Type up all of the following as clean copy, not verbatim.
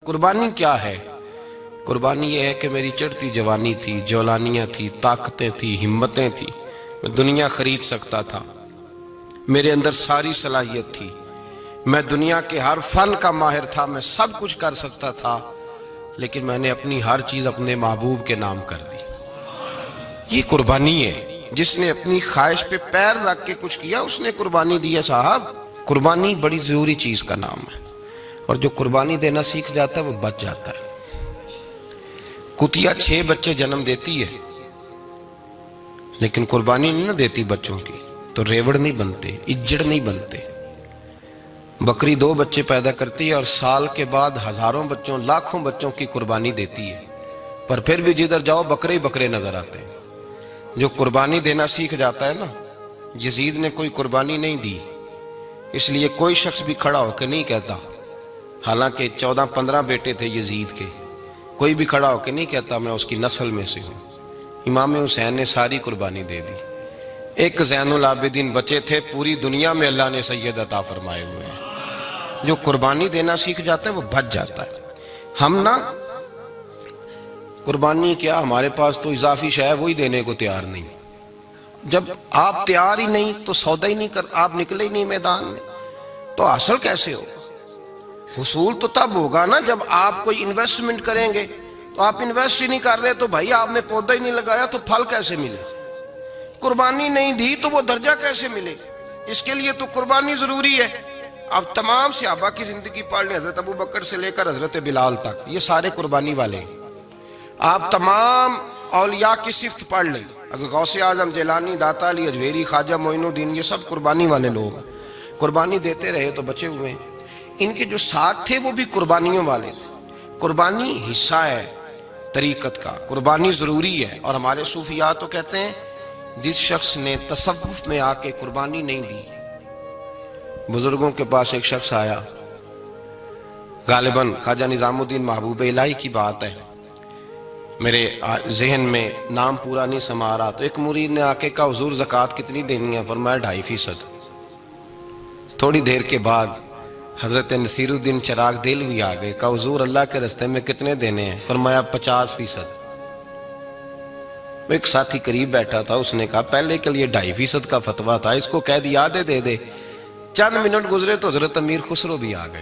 قربانی کیا ہے؟ قربانی یہ ہے کہ میری چڑھتی جوانی تھی، جولانیاں تھی، طاقتیں تھی، ہمتیں تھی، میں دنیا خرید سکتا تھا، میرے اندر ساری صلاحیت تھی، میں دنیا کے ہر فن کا ماہر تھا، میں سب کچھ کر سکتا تھا، لیکن میں نے اپنی ہر چیز اپنے محبوب کے نام کر دی۔ یہ قربانی ہے۔ جس نے اپنی خواہش پہ پیر رکھ کے کچھ کیا اس نے قربانی دی ہے صاحب۔ قربانی بڑی ضروری چیز کا نام ہے، اور جو قربانی دینا سیکھ جاتا ہے وہ بچ جاتا ہے۔ کتیا 6 بچے جنم دیتی ہے لیکن قربانی نہیں نہ دیتی بچوں کی، تو ریوڑ نہیں بنتے، اجڑ نہیں بنتے۔ بکری 2 بچے پیدا کرتی ہے اور سال کے بعد ہزاروں بچوں، لاکھوں بچوں کی قربانی دیتی ہے، پر پھر بھی جدھر جاؤ بکرے ہی بکرے نظر آتے ہیں۔ جو قربانی دینا سیکھ جاتا ہے نا، یزید نے کوئی قربانی نہیں دی، اس لیے کوئی شخص بھی کھڑا ہو کے نہیں کہتا، حالانکہ 14-15 بیٹے تھے یزید کے، کوئی بھی کھڑا ہو کے نہیں کہتا میں اس کی نسل میں سے ہوں۔ امام حسین نے ساری قربانی دے دی۔ ایک زین العابدین بچے تھے، پوری دنیا میں اللہ نے سید عطا فرمائے ہوئے ہیں۔ جو قربانی دینا سیکھ جاتا ہے وہ بچ جاتا ہے۔ ہم نا قربانی کیا، ہمارے پاس تو اضافی شے ہے وہی دینے کو تیار نہیں۔ جب آپ تیار ہی نہیں تو سودا ہی نہیں کر، آپ نکلے ہی نہیں میدان میں، تو حاصل کیسے ہو؟ حصول تو تب ہوگا نا جب آپ کوئی انویسٹمنٹ کریں گے، تو آپ انویسٹ ہی نہیں کر رہے تو بھائی آپ نے پودا ہی نہیں لگایا تو پھل کیسے ملے؟ قربانی نہیں دی تو وہ درجہ کیسے ملے؟ اس کے لیے تو قربانی ضروری ہے۔ اب تمام صحابہ کی زندگی پڑھ لیں، حضرت ابو بکر سے لے کر حضرت بلال تک، یہ سارے قربانی والے ہیں۔ آپ تمام اولیاء کی صفت پڑھ لیں، حضرت غوث اعظم، جیلانی، داتا علی اجویری، خواجہ معین الدین، یہ سب قربانی والے لوگ ہیں۔ قربانی دیتے رہے تو بچے ہوئے ہیں۔ ان کے جو ساتھ تھے وہ بھی قربانیوں والے تھے۔ قربانی حصہ ہے طریقت کا، قربانی ضروری ہے۔ اور ہمارے صوفیاء تو کہتے ہیں جس شخص نے تصوف میں آ کے قربانی نہیں دی، بزرگوں کے پاس ایک شخص آیا، غالباً خواجہ نظام الدین محبوب الہی کی بات ہے، میرے ذہن میں نام پورا نہیں سما رہا، تو ایک مرید نے آ کے کہا حضور زکوٰۃ کتنی دینی ہے؟ فرمایا 2.5%۔ تھوڑی دیر کے بعد حضرت نصیر الدین چراغ دہلوی آ گئے، کہا حضور اللہ کے راستے میں کتنے دینے ہیں؟ فرمایا 50%۔ ایک ساتھی قریب بیٹھا تھا، اس نے کہا پہلے کے لیے 2.5% کا فتویٰ تھا، اس کو کہہ دیا دے دے۔ چند منٹ گزرے تو حضرت امیر خسرو بھی آ گئے،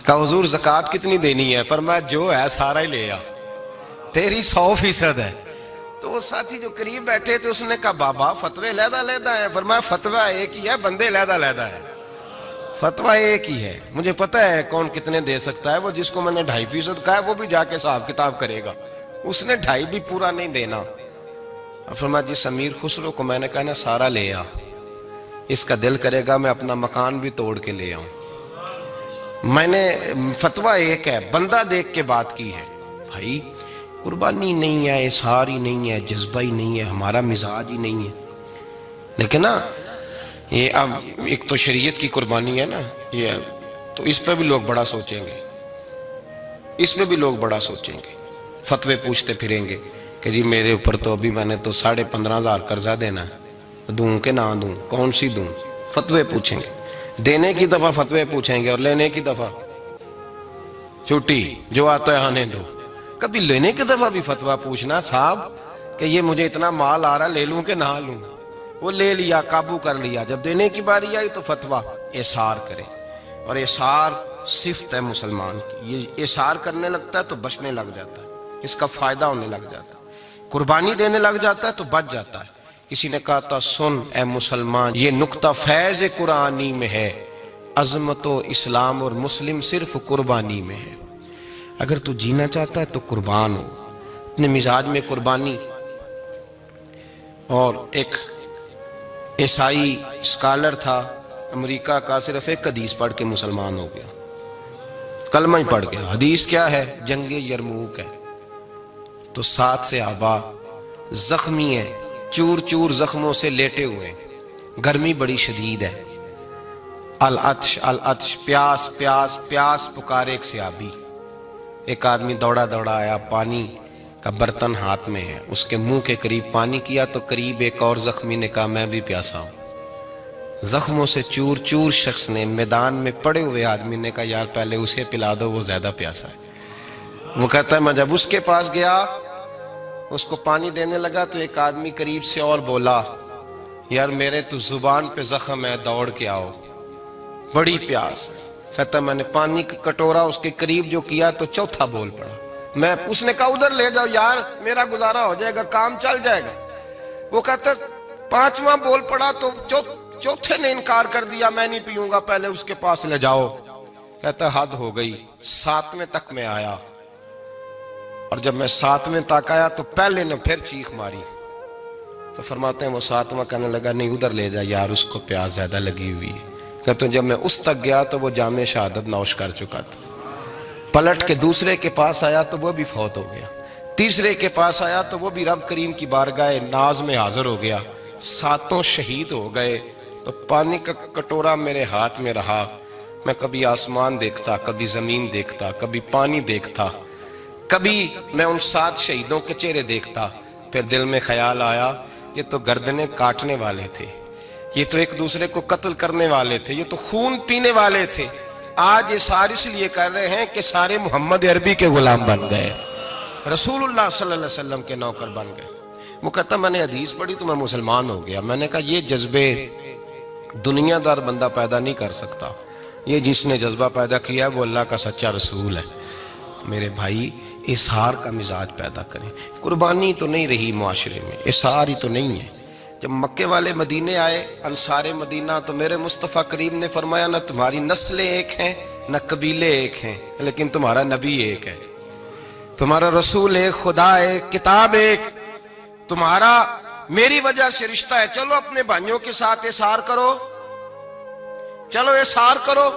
کہا حضور زکوٰۃ کتنی دینی ہے؟ فرمایا جو ہے سارا ہی لے آ، تیری 100% ہے۔ تو وہ ساتھی جو قریب بیٹھے تھے اس نے کہا بابا فتوے علیحدہ ہیں۔ فرمایا فتویٰ ایک ہی ہے، بندے علیحدہ ہے۔ فتویٰ ایک ہی ہے، مجھے پتہ ہے کون کتنے دے سکتا ہے، وہ جس کو میں نے 2.5% کہا ہے وہ بھی جا کے حساب کتاب کرے گا، اس نے 2.5 بھی پورا نہیں دینا۔ فرمایا جس امیر خسرو کو میں نے کہا نا سارا لے آ، اس کا دل کرے گا میں اپنا مکان بھی توڑ کے لے آؤں۔ میں نے فتویٰ ایک ہے، بندہ دیکھ کے بات کی ہے۔ بھائی قربانی نہیں ہے، اظہار ہی نہیں ہے، جذبہ ہی نہیں ہے، ہمارا مزاج ہی نہیں ہے۔ لیکن نا یہ اب ایک تو شریعت کی قربانی ہے نا، یہ تو اس پہ بھی لوگ بڑا سوچیں گے، اس پہ بھی لوگ بڑا سوچیں گے، فتوے پوچھتے پھریں گے کہ جی میرے اوپر تو ابھی میں نے تو 15,500 قرضہ دینا ہے، دوں کہ نہ دوں، کون سی دوں؟ فتوے پوچھیں گے، دینے کی دفعہ فتوے پوچھیں گے اور لینے کی دفعہ چھٹی، جو آتا ہے آنے دو۔ کبھی لینے کی دفعہ بھی فتویٰ پوچھنا صاحب کہ یہ مجھے اتنا مال آ رہا لے لوں کہ نہ لوں؟ وہ لے لیا، قابو کر لیا، جب دینے کی باری آئی تو فتویٰ احصار کرے۔ اور احصار صفت ہے مسلمان کی، یہ احصار کرنے لگتا ہے تو بچنے لگ جاتا ہے، اس کا فائدہ ہونے لگ جاتا ہے، قربانی دینے لگ جاتا ہے تو بچ جاتا ہے۔ کسی نے کہا تھا سن اے مسلمان، یہ نقطہ فیض قرآنی میں ہے، عظمت و اسلام اور مسلم صرف قربانی میں ہے۔ اگر تو جینا چاہتا ہے تو قربان ہو، اپنے مزاج میں قربانی۔ اور ایک عیسائی اسکالر تھا امریکہ کا، صرف ایک حدیث پڑھ کے مسلمان ہو گیا، کلمہ ہی پڑھ گیا۔ حدیث کیا ہے؟ جنگ یرموک ہے۔ تو 7 صحابہ زخمی ہیں، چور چور زخموں سے لیٹے ہوئے ہیں، گرمی بڑی شدید ہے، العطش العطش، پیاس پیاس پیاس پکارے ایک صحابی۔ ایک آدمی دوڑا دوڑا آیا، پانی کا برتن ہاتھ میں ہے، اس کے منہ کے قریب پانی کیا تو قریب ایک اور زخمی نے کہا میں بھی پیاسا ہوں۔ زخموں سے چور چور شخص نے میدان میں پڑے ہوئے آدمی نے کہا یار پہلے اسے پلا دو، وہ زیادہ پیاسا ہے۔ وہ کہتا ہے میں جب اس کے پاس گیا، اس کو پانی دینے لگا تو ایک آدمی قریب سے اور بولا یار میرے تو زبان پہ زخم ہے، دوڑ کے آؤ، بڑی پیاس ہے۔ کہتا میں نے پانی کا کٹورا اس کے قریب جو کیا تو چوتھا بول پڑا، اس نے کہا ادھر لے جاؤ یار میرا گزارا ہو جائے گا، کام چل جائے گا۔ وہ کہتا پانچواں بول پڑا تو چوتھے نے انکار کر دیا، میں نہیں پیوں گا، پہلے اس کے پاس لے جاؤ۔ کہتا حد ہو گئی، ساتویں تک میں آیا، اور جب میں ساتویں تک آیا تو پہلے نے پھر چیخ ماری۔ تو فرماتے ہیں وہ ساتواں کہنے لگا نہیں ادھر لے جا یار، اس کو پیاس زیادہ لگی ہوئی ہے۔ کہتے ہیں جب میں اس تک گیا تو وہ جام شہادت نوش کر چکا تھا۔ پلٹ کے دوسرے کے پاس آیا تو وہ بھی فوت ہو گیا، تیسرے کے پاس آیا تو وہ بھی رب کریم کی بارگاہ ناز میں حاضر ہو گیا، ساتوں شہید ہو گئے۔ تو پانی کا کٹورا میرے ہاتھ میں رہا، میں کبھی آسمان دیکھتا، کبھی زمین دیکھتا، کبھی پانی دیکھتا، کبھی میں ان 7 شہیدوں کے چہرے دیکھتا۔ پھر دل میں خیال آیا یہ تو گردنیں کاٹنے والے تھے، یہ تو ایک دوسرے کو قتل کرنے والے تھے، یہ تو خون پینے والے تھے، آج یہ سارے اس لیے کر رہے ہیں کہ سارے محمد عربی کے غلام بن گئے، رسول اللہ صلی اللہ علیہ وسلم کے نوکر بن گئے۔ وہ کہتا میں نے حدیث پڑھی تو میں مسلمان ہو گیا۔ میں نے کہا یہ جذبے دنیا دار بندہ پیدا نہیں کر سکتا، یہ جس نے جذبہ پیدا کیا ہے وہ اللہ کا سچا رسول ہے۔ میرے بھائی اظہار کا مزاج پیدا کریں۔ قربانی تو نہیں رہی معاشرے میں، اظہار ہی تو نہیں ہے۔ جب مکے والے مدینے آئے انصار مدینہ تو میرے مصطفیٰ کریم نے فرمایا نہ تمہاری نسلیں ایک ہیں نہ قبیلے ایک ہیں، لیکن تمہارا نبی ایک ہے، تمہارا رسول ایک، خدا ایک، کتاب ایک، تمہارا میری وجہ سے رشتہ ہے۔ چلو اپنے بھائیوں کے ساتھ اظہار کرو، چلو اظہار کرو۔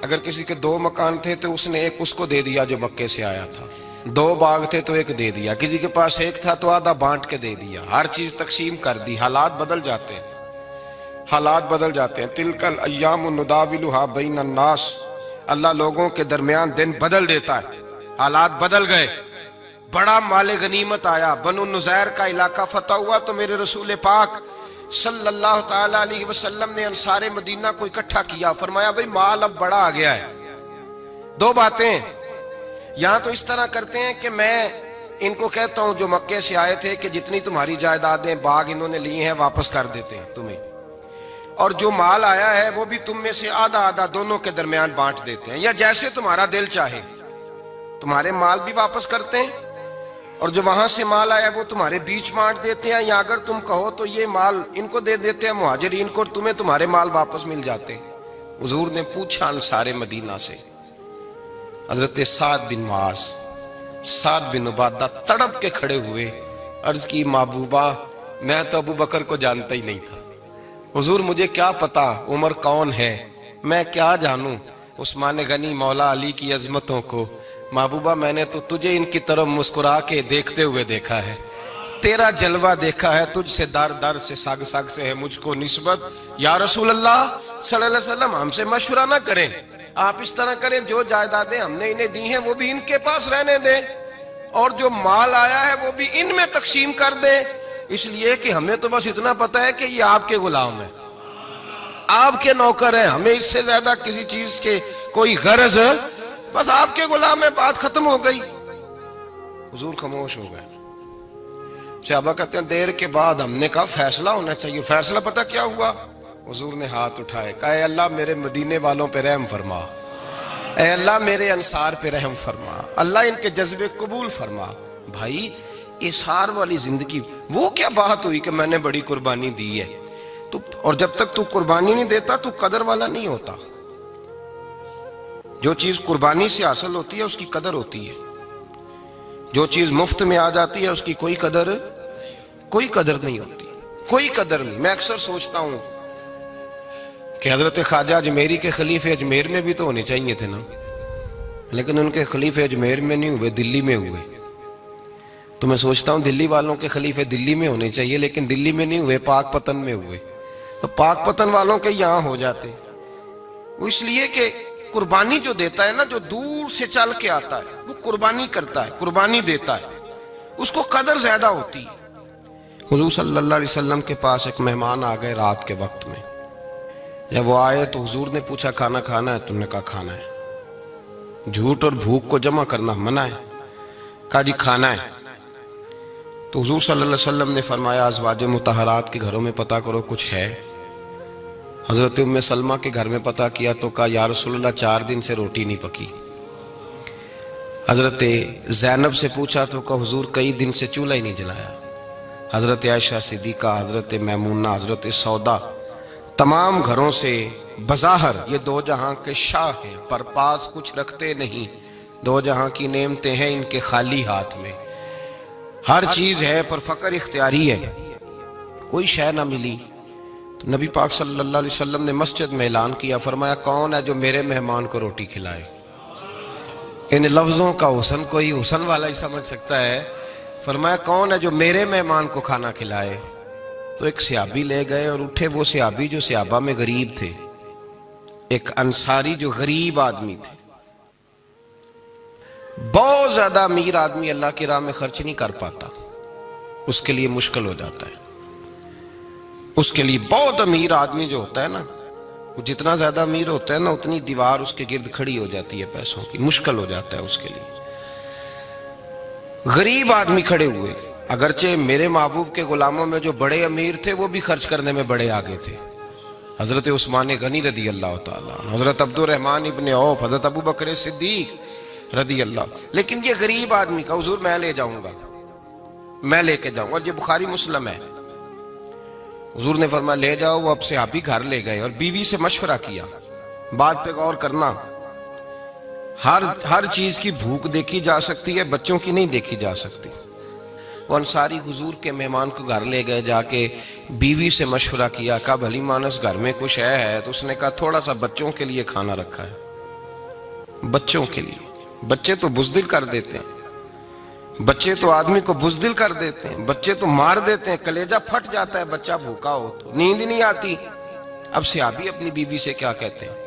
اگر کسی کے 2 مکان تھے تو اس نے ایک اس کو دے دیا جو مکے سے آیا تھا، 2 باغ تھے تو ایک دے دیا، کسی کے پاس ایک تھا تو آدھا بانٹ کے دے دیا، ہر چیز تقسیم کر دی۔ حالات بدل جاتے ہیں، حالات بدل جاتے ہیں۔ تلک الایام نداولھا بین الناس، اللہ لوگوں کے درمیان دن بدل دیتا ہے، حالات بدل گئے۔ بڑا مال غنیمت آیا، بنو نذیر کا علاقہ فتح ہوا تو میرے رسول پاک صلی اللہ تعالی علیہ وسلم نے انصار مدینہ کو اکٹھا کیا، فرمایا بھئی مال اب بڑا آ گیا ہے۔ 2 باتیں یہاں تو اس طرح کرتے ہیں کہ میں ان کو کہتا ہوں جو مکے سے آئے تھے کہ جتنی تمہاری جائیدادیں باغ انہوں نے لیے ہیں واپس کر دیتے ہیں تمہیں، اور جو مال آیا ہے وہ بھی تم میں سے آدھا آدھا دونوں کے درمیان بانٹ دیتے ہیں، یا جیسے تمہارا دل چاہے، تمہارے مال بھی واپس کرتے ہیں اور جو وہاں سے مال آیا وہ تمہارے بیچ بانٹ دیتے ہیں، یا اگر تم کہو تو یہ مال ان کو دے دیتے ہیں مہاجرین کو، اور تمہیں تمہارے مال واپس مل جاتے ہیں۔ حضور نے پوچھا انصار مدینہ سے، حضرت سعد بن معاذ، سعد بن عبادہ تڑپ کے کھڑے ہوئے، عرض کی محبوبہ میں تو ابو بکر کو جانتا ہی نہیں تھا، حضور مجھے کیا پتا عمر کون ہے، میں کیا جانوں عثمان غنی مولا علی کی عظمتوں کو، محبوبہ میں نے تو تجھے ان کی طرف مسکرا کے دیکھتے ہوئے دیکھا ہے، تیرا جلوہ دیکھا ہے، تجھ سے در در سے سگ سگ سے ہے مجھ کو نسبت، یا رسول اللہ صلی اللہ علیہ وسلم ہم سے مشورہ نہ کریں، آپ اس طرح کریں جو جائیدادیں ہم نے انہیں دی ہیں وہ بھی ان کے پاس رہنے دیں، اور جو مال آیا ہے وہ بھی ان میں تقسیم کر دیں، اس لیے کہ ہمیں تو بس اتنا پتا ہے کہ یہ آپ کے غلام ہیں، آپ کے نوکر ہیں، ہمیں اس سے زیادہ کسی چیز کے کوئی غرض، بس آپ کے غلام ہے، بات ختم ہو گئی۔ حضور خاموش ہو گئے۔ صحابہ کہتے ہیں دیر کے بعد ہم نے کہا فیصلہ ہونا چاہیے، فیصلہ پتہ کیا ہوا؟ حضور نے ہاتھ اٹھائے، کہا اے اللہ میرے مدینے والوں پہ رحم فرما، اے اللہ میرے انصار پہ رحم فرما، اللہ ان کے جذبے قبول فرما۔ بھائی اظہار والی زندگی، وہ کیا بات ہوئی کہ میں نے بڑی قربانی دی ہے، اور جب تک تو قربانی نہیں دیتا تو قدر والا نہیں ہوتا۔ جو چیز قربانی سے حاصل ہوتی ہے اس کی قدر ہوتی ہے، جو چیز مفت میں آ جاتی ہے اس کی کوئی قدر نہیں ہوتی، کوئی قدر نہیں۔ میں اکثر سوچتا ہوں کہ حضرت خواجہ اجمیری کے خلیفے اجمیر میں بھی تو ہونے چاہیے تھے نا، لیکن ان کے خلیفے اجمیر میں نہیں ہوئے، دلی میں ہوئے۔ تو میں سوچتا ہوں دلی والوں کے خلیفے دلی میں ہونے چاہیے، لیکن دلی میں نہیں ہوئے، پاک پتن میں ہوئے، تو پاک پتن والوں کے یہاں ہو جاتے۔ وہ اس لیے کہ قربانی جو دیتا ہے نا، جو دور سے چل کے آتا ہے وہ قربانی کرتا ہے، قربانی دیتا ہے، اس کو قدر زیادہ ہوتی ہے۔ حضور صلی اللہ علیہ وسلم کے پاس ایک مہمان آ گئے رات کے وقت میں. جب وہ آئے تو حضور نے پوچھا کھانا کھانا ہے؟ تم نے کہا کھانا ہے. جھوٹ اور بھوک کو جمع کرنا منع ہے. کہا جی کھانا ہے. تو حضور صلی اللہ علیہ وسلم نے فرمایا ازواج مطہرات کے گھروں میں پتہ کرو کچھ ہے. حضرت ام سلمہ کے گھر میں پتہ کیا تو کہا یا رسول اللہ 4 دن سے روٹی نہیں پکی. حضرت زینب سے پوچھا تو کہا حضور کئی دن سے چولہا ہی نہیں جلایا. حضرت عائشہ صدیقہ، حضرت میمونہ، حضرت سودا، تمام گھروں سے بظاہر یہ 2 جہاں کے شاہ ہیں، پر پاس کچھ رکھتے نہیں. 2 جہاں کی نعمتیں ہیں ان کے خالی ہاتھ میں. ہر چیز ہے پر فقر اختیاری ہے. کوئی شے نہ ملی تو نبی پاک صلی اللہ علیہ وسلم نے مسجد میں اعلان کیا، فرمایا کون ہے جو میرے مہمان کو روٹی کھلائے. ان لفظوں کا حسن کوئی حسن والا ہی سمجھ سکتا ہے. فرمایا کون ہے جو میرے مہمان کو کھانا کھلائے. تو ایک صحابی لے گئے اور اٹھے وہ صحابی جو صحابہ میں غریب تھے، ایک انصاری جو غریب آدمی تھے. بہت زیادہ امیر آدمی اللہ کی راہ میں خرچ نہیں کر پاتا، اس کے لیے مشکل ہو جاتا ہے. اس کے لیے بہت امیر آدمی جو ہوتا ہے نا، وہ جتنا زیادہ امیر ہوتا ہے نا اتنی دیوار اس کے گرد کھڑی ہو جاتی ہے پیسوں کی، مشکل ہو جاتا ہے اس کے لیے. غریب آدمی کھڑے ہوئے. اگرچہ میرے محبوب کے غلاموں میں جو بڑے امیر تھے وہ بھی خرچ کرنے میں بڑے آگے تھے. حضرت عثمان غنی رضی اللہ تعالیٰ عنہ، حضرت عبد الرحمن ابن عوف، حضرت ابو بکر صدیق رضی اللہ. لیکن یہ غریب آدمی کا حضور میں لے جاؤں گا، میں لے کے جاؤں گا. اور یہ بخاری مسلم ہے. حضور نے فرمایا لے جاؤ. وہ اب صحابی گھر لے گئے اور بیوی سے مشورہ کیا. بات پہ غور کرنا، ہر چیز کی بھوک دیکھی جا سکتی ہے، بچوں کی نہیں دیکھی جا سکتی. وہ انصاری حضور کے مہمان کو گھر لے گئے، جا کے بیوی سے مشورہ کیا. کہا بھلی مانس گھر میں کچھ ہے؟ تو اس نے کہا تھوڑا سا بچوں کے لیے کھانا رکھا ہے. بچوں کے لیے. بچے تو بزدل کر دیتے ہیں، بچے تو آدمی کو بزدل کر دیتے ہیں، بچے تو مار دیتے ہیں، کلیجہ پھٹ جاتا ہے بچہ بھوکا ہو تو، نیند نہیں آتی. اب صحابی اپنی بیوی سے کیا کہتے ہیں؟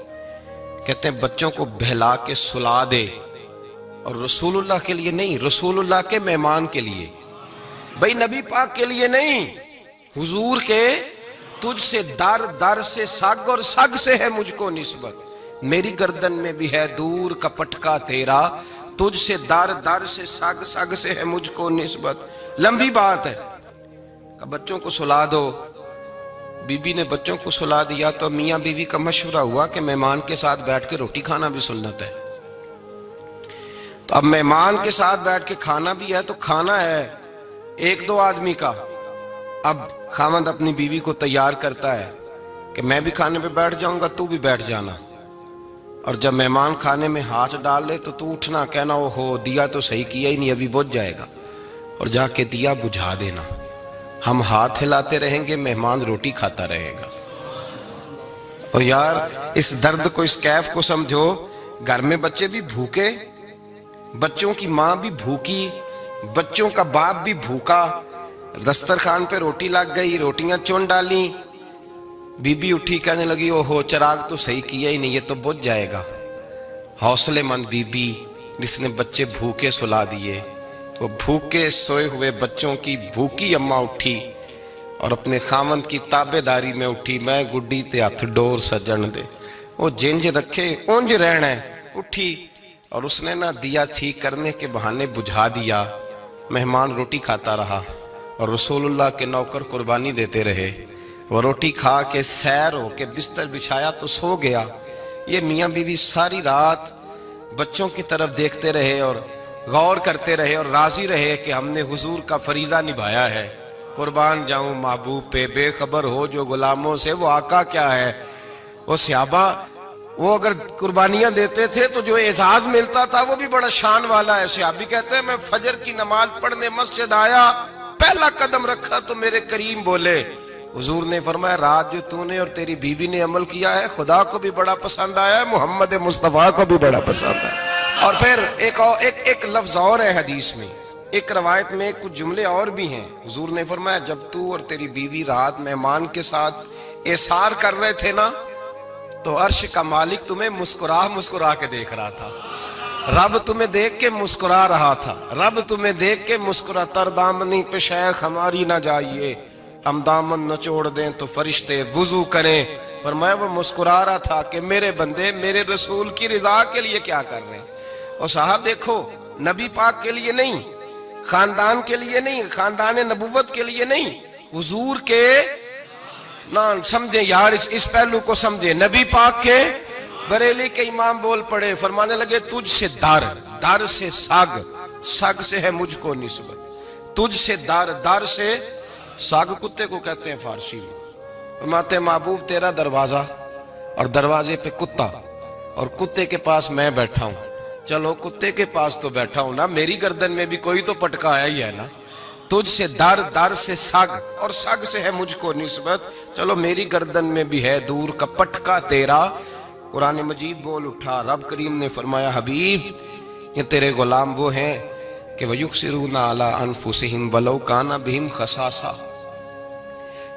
کہتے ہیں بچوں کو بہلا کے سلا دے. اور رسول اللہ کے لیے نہیں، رسول اللہ کے مہمان کے لیے. بھئی نبی پاک کے لیے نہیں، حضور کے. تجھ سے در در سے سگ اور سگ سے ہے مجھ کو نسبت. میری گردن میں بھی ہے دور کا پٹکا تیرا، تجھ سے در در سے سگ سگ سے ہے مجھ کو نسبت. لمبی بات ہے. کہ بچوں کو سلا دو. بی بی نے بچوں کو سلا دیا تو میاں بیوی کا مشورہ ہوا کہ مہمان کے ساتھ بیٹھ کے روٹی کھانا بھی سنت ہے. تو اب مہمان کے ساتھ بیٹھ کے کھانا بھی ہے تو کھانا ہے 1-2 آدمی کا. اب خاوند اپنی بیوی کو تیار کرتا ہے کہ میں بھی کھانے پہ بیٹھ جاؤں گا، تو بھی بیٹھ جانا. اور جب مہمان کھانے میں ہاتھ ڈال لے تو اٹھنا، کہنا او ہو دیا تو صحیح کیا ہی نہیں، ابھی بجھ جائے گا. اور جا کے دیا بجھا دینا. ہم ہاتھ ہلاتے رہیں گے، مہمان روٹی کھاتا رہے گا. اور یار اس درد کو، اس کیف کو سمجھو. گھر میں بچے بھی بھوکے، بچوں کی ماں بھی بھوکی، بچوں کا باپ بھی بھوکا. دسترخوان پہ روٹی لگ گئی، روٹیاں چون ڈالیں. بی بی اٹھی کہنے لگی او ہو چراغ تو صحیح کیا ہی نہیں، یہ تو بجھ جائے گا. حوصلے مند بی بی جس نے بچے بھوکے سلا دیے. وہ بھوکے سوئے ہوئے بچوں کی بھوکی اماں اٹھی اور اپنے خاوند کی تابع داری میں اٹھی. میں گڈی تے ہاتھ ڈور سجن دے، وہ جنج رکھے اونج رہنا ہے. اٹھی اور اس نے نہ دیا ٹھیک کرنے کے بہانے بجھا دیا. مہمان روٹی کھاتا رہا اور رسول اللہ کے نوکر قربانی دیتے رہے. وہ روٹی کھا کے سیر ہو کے بستر بچھایا تو سو گیا. یہ میاں بیوی ساری رات بچوں کی طرف دیکھتے رہے اور غور کرتے رہے اور راضی رہے کہ ہم نے حضور کا فریضہ نبھایا ہے. قربان جاؤں محبوب پہ، بے خبر ہو جو غلاموں سے وہ آقا کیا ہے. وہ صحابہ وہ اگر قربانیاں دیتے تھے تو جو اعزاز ملتا تھا وہ بھی بڑا شان والا ہے. صحابی کہتے ہیں میں فجر کی نماز پڑھنے مسجد آیا، پہلا قدم رکھا تو میرے کریم بولے. حضور نے فرمایا رات جو تو نے اور تیری بیوی نے عمل کیا ہے خدا کو بھی بڑا پسند آیا ہے، محمد مصطفیٰ کو بھی بڑا پسند آیا. اور پھر ایک لفظ اور ہے حدیث میں، ایک روایت میں کچھ جملے اور بھی ہیں. حضور نے فرمایا جب تو اور تیری بیوی رات مہمان کے ساتھ احسار کر رہے تھے نا تو عرش کا مالک تمہیں مسکرا مسکرا کے دیکھ رہا تھا. رب تمہیں دیکھ کے مسکرا رہا تھا، رب تمہیں دیکھ کے مسکرا، تر دامنی پہ شیخ ہماری نہ جائیے، ہم دامن نچوڑ دیں تو فرشتے وضو کریں۔ فرمایا وہ مسکرا رہا تھا کہ میرے بندے میرے رسول کی رضا کے لیے کیا کر رہے ہیں۔ اور صاحب دیکھو، نبی پاک کے لیے نہیں، خاندان کے لیے نہیں، خاندان نبوت کے لیے نہیں، حضور کے نہ سمجھیں یار، اس پہلو کو سمجھیں، نبی پاک کے بریلی کے امام بول پڑے، فرمانے لگے تجھ سے در، در سے سگ، سگ سے ہے مجھ کو نسبت، تجھ سے در، در سے سگ کتے کو کہتے ہیں فارسی میں۔ فرماتے محبوب تیرا دروازہ اور دروازے پہ کتا اور کتے کے پاس میں بیٹھا ہوں، چلو کتے کے پاس تو بیٹھا ہوں نا، میری گردن میں بھی کوئی تو پٹکا آیا ہی ہے نا، تجھ سے در، در سے سگ اور سگ سے ہے مجھ کو نسبت، چلو میری گردن میں بھی ہے دور کا پٹکا تیرا۔ قرآن مجید بول اٹھا، رب کریم نے فرمایا حبیب یہ تیرے غلام وہ ہیں کہ وَيُقْصِرُونَ عَلَىٰ أَنفُسِهِمْ وَلَوْ كَانَ بِهِمْ خَصَاصَةٌ،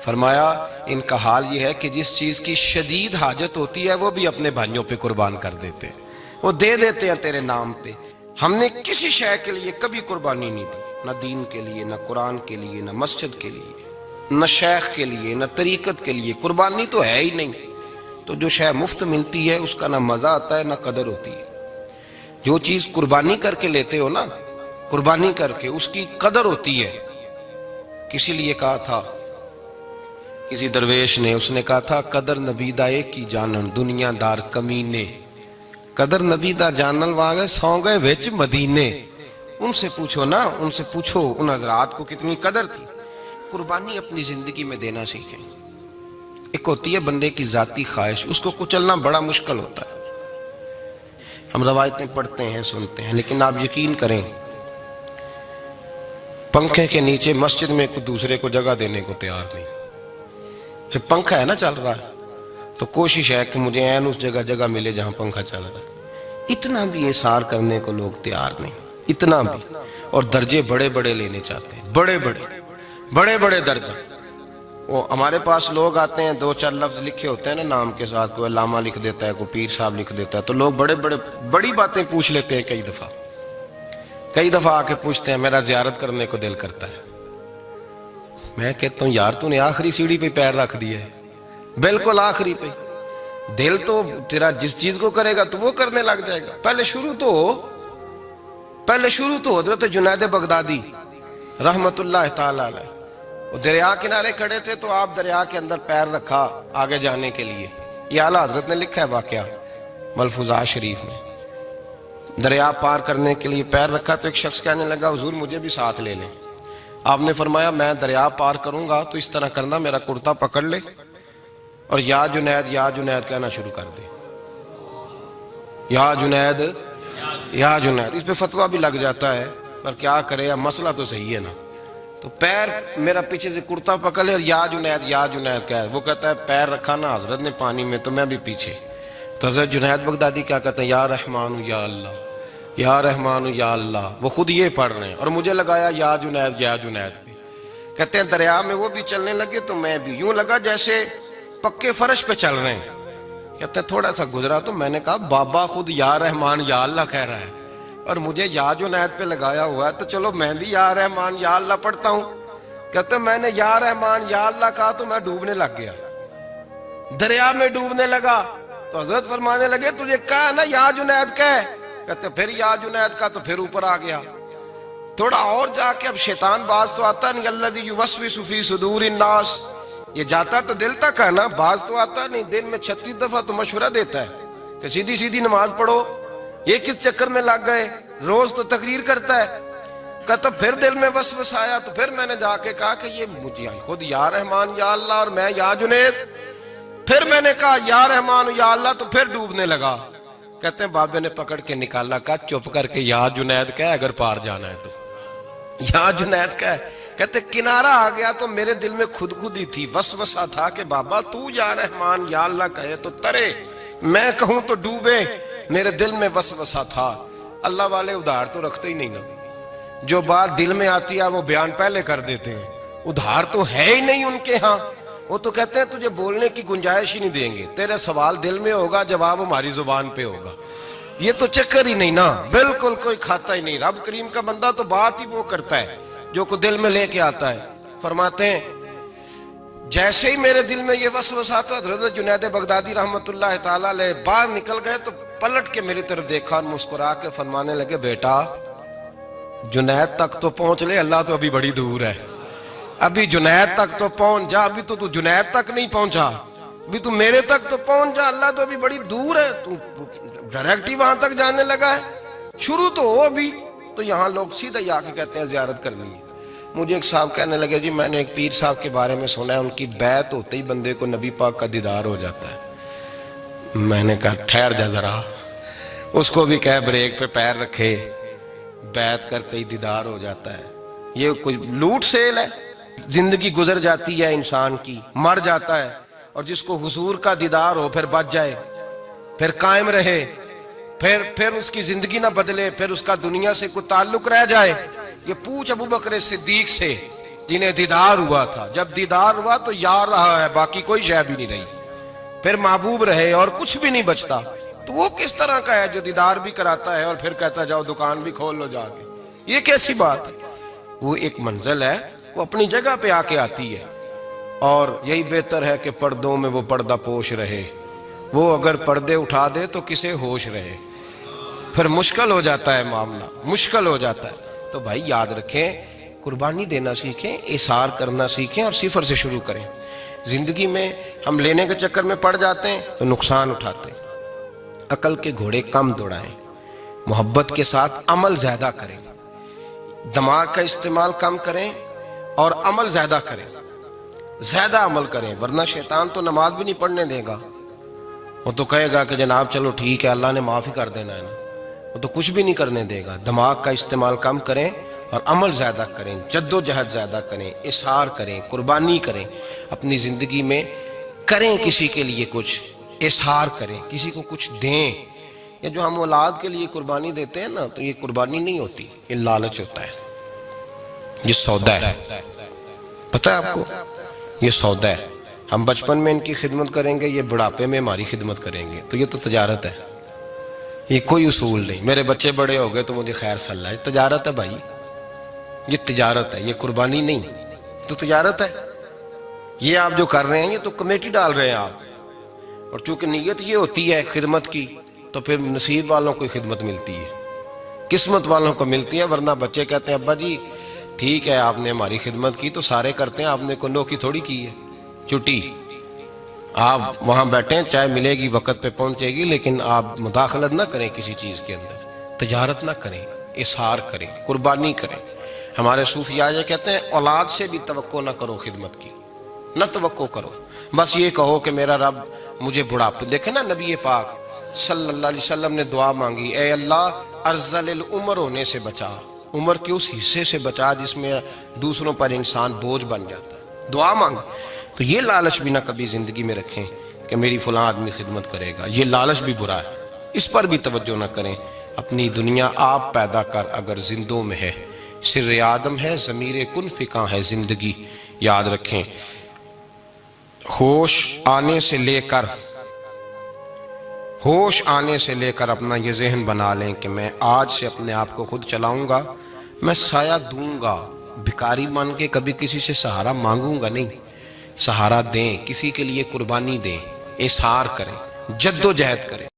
فرمایا ان کا حال یہ ہے کہ جس چیز کی شدید حاجت ہوتی ہے وہ بھی اپنے بھائیوں پہ قربان کر دیتے ہیں، وہ دے دیتے ہیں تیرے نام پہ۔ ہم نے کسی شے کے لیے کبھی قربانی نہیں دی، نہ دین کے لیے، نہ قرآن کے لیے، نہ مسجد کے لیے، نہ شیخ کے لیے، نہ طریقت کے لیے، قربانی تو ہے ہی نہیں۔ تو جو شے مفت ملتی ہے اس کا نہ مزہ آتا ہے نہ قدر ہوتی ہے۔ جو چیز قربانی کر کے لیتے ہو نا، قربانی کر کے، اس کی قدر ہوتی ہے۔ کسی لیے کہا تھا کسی درویش نے، اس نے کہا تھا قدر نبیدہ ایک کی جانن دنیا دار کمینے، قدر نبیدہ جانن واگے سو گئے وچ مدینے۔ ان سے پوچھو نا، ان سے پوچھو ان حضرات کو کتنی قدر تھی۔ قربانی اپنی زندگی میں دینا سیکھیں۔ ایک ہوتی ہے بندے کی ذاتی خواہش، اس کو کچلنا بڑا مشکل ہوتا ہے۔ ہم روایتیں پڑھتے ہیں، سنتے ہیں، لیکن آپ یقین کریں پنکھے کے نیچے مسجد میں کوئی دوسرے کو جگہ دینے کو تیار نہیں۔ پنکھا ہے نا چل رہا ہے تو کوشش ہے کہ مجھے عین اس جگہ ملے جہاں پنکھا چل رہا ہے۔ اتنا بھی احسار کرنے کو لوگ تیار نہیں، اتنا بھی، اور درجے بڑے بڑے لینے چاہتے ہیں، بڑے بڑے درجہ۔ وہ ہمارے پاس لوگ آتے ہیں، دو چار لفظ لکھے ہوتے ہیں نا نام کے ساتھ، کوئی علامہ لکھ دیتا ہے، کوئی پیر صاحب لکھ دیتا ہے، تو لوگ بڑی باتیں پوچھ لیتے ہیں۔ کئی دفعہ آ کے پوچھتے ہیں میرا زیارت کرنے کو دل کرتا ہے۔ میں کہتا ہوں یار تو نے آخری سیڑھی پہ پیر رکھ دیا ہے، بالکل آخری پہ۔ دل تو تیرا جس چیز کو کرے گا تو وہ کرنے لگ جائے گا۔ پہلے شروع تو حضرت جنید بغدادی رحمت اللہ تعالی علیہ، وہ دریا کنارے کھڑے تھے تو آپ دریا کے اندر پیر رکھا آگے جانے کے لیے۔ یہ اعلیٰ حضرت نے لکھا ہے واقعہ ملفوظات شریف میں۔ دریا پار کرنے کے لیے پیر رکھا تو ایک شخص کہنے لگا حضور مجھے بھی ساتھ لے لیں۔ آپ نے فرمایا میں دریا پار کروں گا تو اس طرح کرنا، میرا کرتا پکڑ لے اور یا جنید یا جنید کہنا شروع کر دے، یا جنید یا جنید۔ اس پہ فتویٰ بھی لگ جاتا ہے پر کیا کرے، اب مسئلہ تو صحیح ہے نا۔ تو پیر میرا پیچھے سے کرتا پکڑ لے اور یا جنید کہہ، وہ کہتا ہے پیر رکھا نا حضرت نے پانی میں تو میں بھی پیچھے۔ تو حضرت جنید بغدادی کیا کہتے ہیں یا رحمان یا اللہ، یا رحمان یا اللہ، وہ خود یہ پڑھ رہے ہیں اور مجھے لگایا یا جنید پہ۔ کہتے ہیں دریا میں وہ بھی چلنے لگے تو میں بھی، یوں لگا جیسے پکے فرش پہ چل رہے ہیں۔ کہتے ہیں تھوڑا سا گزرا تو میں نے کہا بابا خود یا رحمان یا اللہ کہہ رہا ہے اور مجھے یا جنید پہ لگایا ہوا ہے، تو چلو میں بھی یا رحمان یا اللہ پڑھتا ہوں۔ کہتے ہیں میں نے یا رحمان یا اللہ کہا تو میں ڈوبنے لگ گیا، دریا میں ڈوبنے لگا۔ تو حضرت فرمانے لگے تجھے کہا نا یا جنید کہہ، کہتے پھر یا جنید کا تو پھر اوپر آ گیا۔ تھوڑا اور جا کے اب شیطان باز تو آتا نہیں، الذی یوسوس فی صدور الناس، یہ جاتا تو دل تک ہے نا، باز تو آتا نہیں۔ دن میں 36 دفعہ تو مشورہ دیتا ہے کہ سیدھی نماز پڑھو، یہ کس چکر میں لگ گئے، روز تو تقریر کرتا ہے۔ کہتا پھر دل میں وسوسہ آیا تو پھر میں نے جا کے کہا کہ یہ مجھے خود یا رحمان یا اللہ اور میں یا جنید۔ پھر میں نے کہا یا رحمان یا اللہ تو پھر ڈوبنے لگا۔ کہتے ہیں بابے نے پکڑ کے نکالا، کہا چپ کر کے یا جنید کہہ اگر پار جانا ہے تو، یا جنید کہہ۔ کہتے کنارہ آ گیا تو میرے دل میں خود ہی تھی، وسوسہ تھا کہ بابا تو یا رحمان یا اللہ کہے تو ترے، میں کہوں تو ڈوبے۔ میرے دل میں وسوسہ تھا۔ اللہ والے ادھار تو رکھتے ہی نہیں نا، جو بات دل میں آتی ہے وہ بیان پہلے کر دیتے ہیں، ادھار تو ہے ہی نہیں ان کے ہاں۔ وہ تو کہتے ہیں تجھے بولنے کی گنجائش ہی نہیں دیں گے، تیرے سوال دل میں ہوگا، جواب ہماری زبان پہ ہوگا۔ یہ تو چکر ہی نہیں نا، بالکل کوئی کھاتا ہی نہیں. رب کریم کا بندہ تو بات ہی وہ کرتا ہے جو کو دل میں لے کے آتا ہے. فرماتے ہیں جیسے ہی میرے دل میں یہ وسوسہ تھا، حضرت جنید بغدادی رحمت اللہ تعالیٰ علیہ باہر نکل گئے تو پلٹ کے میری طرف دیکھا اور مسکرا کے فرمانے لگے بیٹا جنید تک تو پہنچ لے، اللہ تو ابھی بڑی دور ہے. ابھی جنید تک تو پہنچ جا، ابھی تو جنید تک نہیں پہنچا، ابھی تو میرے تک تو پہنچ جا، اللہ تو ابھی بڑی دور ہے، تو ڈائریکٹ ہی وہاں تک جانے لگا ہے، شروع تو ہو ابھی. تو یہاں لوگ سیدھا ہی آ کے کہتے ہیں زیارت کرنی ہے. مجھے ایک صاحب کہنے لگے جی میں نے ایک پیر صاحب کے بارے میں سنا ہے ان کی بیعت ہوتے ہی بندے کو نبی پاک کا دیدار ہو جاتا ہے. میں نے کہا ٹھہر جا ذرا، اس کو بھی کہہ بریک پہ پیر رکھے، بیعت کرتے ہی دیدار ہو جاتا ہے. یہ کوئی لوٹ سیل ہے؟ زندگی گزر جاتی ہے انسان کی، مر جاتا ہے، اور جس کو حضور کا دیدار ہو پھر بچ جائے، پھر قائم رہے، پھر اس کی زندگی نہ بدلے، پھر اس کا دنیا سے کوئی تعلق رہ جائے. یہ پوچھ ابو بکر صدیق سے جنہیں دیدار ہوا تھا، جب دیدار ہوا تو یار رہا ہے، باقی کوئی شے بھی نہیں رہی، پھر محبوب رہے اور کچھ بھی نہیں بچتا. تو وہ کس طرح کا ہے جو دیدار بھی کراتا ہے اور پھر کہتا جاؤ دکان بھی کھول لو جا کے؟ یہ کیسی بات؟ وہ ایک منزل ہے، وہ اپنی جگہ پہ آ کے آتی ہے، اور یہی بہتر ہے کہ پردوں میں وہ پردہ پوش رہے. وہ اگر پردے اٹھا دے تو کسے ہوش رہے، پھر مشکل ہو جاتا ہے معاملہ، مشکل ہو جاتا ہے. تو بھائی یاد رکھیں، قربانی دینا سیکھیں، اثار کرنا سیکھیں اور صفر سے شروع کریں. زندگی میں ہم لینے کے چکر میں پڑ جاتے ہیں تو نقصان اٹھاتے ہیں. عقل کے گھوڑے کم دوڑائیں، محبت کے ساتھ عمل زیادہ کریں، دماغ کا استعمال کم کریں اور عمل زیادہ کریں، زیادہ عمل کریں، ورنہ شیطان تو نماز بھی نہیں پڑھنے دے گا. وہ تو کہے گا کہ جناب چلو ٹھیک ہے اللہ نے معافی کر دینا ہے نا، وہ تو کچھ بھی نہیں کرنے دے گا. دماغ کا استعمال کم کریں اور عمل زیادہ کریں، جد و جہد زیادہ کریں، اظہار کریں، قربانی کریں اپنی زندگی میں، کریں کسی کے لیے کچھ، اظہار کریں، کسی کو کچھ دیں. یہ جو ہم اولاد کے لیے قربانی دیتے ہیں نا، تو یہ قربانی نہیں ہوتی، یہ لالچ ہوتا ہے، یہ سودا ہے. پتہ ہے آپ کو یہ سودا ہے. ہم بچپن میں ان کی خدمت کریں گے، یہ بڑھاپے میں ہماری خدمت کریں گے، تو یہ تو تجارت ہے، یہ کوئی اصول نہیں. میرے بچے بڑے ہو گئے تو مجھے خیر صلی اللہ، یہ تجارت ہے بھائی، یہ تجارت ہے، یہ قربانی نہیں، تو تجارت ہے. یہ آپ جو کر رہے ہیں یہ تو کمیٹی ڈال رہے ہیں آپ، اور چونکہ نیت یہ ہوتی ہے خدمت کی تو پھر نصیب والوں کو خدمت ملتی ہے، قسمت والوں کو ملتی ہے. ورنہ بچے کہتے ہیں ابا جی ٹھیک ہے آپ نے ہماری خدمت کی تو سارے کرتے ہیں، آپ نے کو نوکی تھوڑی کی ہے، چھٹی آپ وہاں بیٹھیں، چائے ملے گی وقت پہ پہنچے گی، لیکن آپ مداخلت نہ کریں کسی چیز کے اندر، تجارت نہ کریں، اظہار کریں، قربانی کریں. ہمارے صوفیاء یہ کہتے ہیں اولاد سے بھی توقع نہ کرو خدمت کی، نہ توقع کرو، بس یہ کہو کہ میرا رب مجھے بڑھاپے. دیکھیں نا نبی پاک صلی اللہ علیہ وسلم نے دعا مانگی، اے اللہ ارذل العمر ہونے سے بچا، عمر کے اس حصے سے بچا جس میں دوسروں پر انسان بوجھ بن جاتا ہے. دعا مانگ. تو یہ لالچ بھی نہ کبھی زندگی میں رکھیں کہ میری فلاں آدمی خدمت کرے گا، یہ لالچ بھی برا ہے، اس پر بھی توجہ نہ کریں. اپنی دنیا آپ پیدا کر اگر زندوں میں ہے، سر آدم ہے، ضمیر کن فکاں ہے زندگی. یاد رکھیں ہوش آنے سے لے کر اپنا یہ ذہن بنا لیں کہ میں آج سے اپنے آپ کو خود چلاؤں گا، میں سایہ دوں گا، بھکاری مان کے کبھی کسی سے سہارا مانگوں گا نہیں. سہارا دیں، کسی کے لیے قربانی دیں، اظہار کریں، جد و جہد کریں.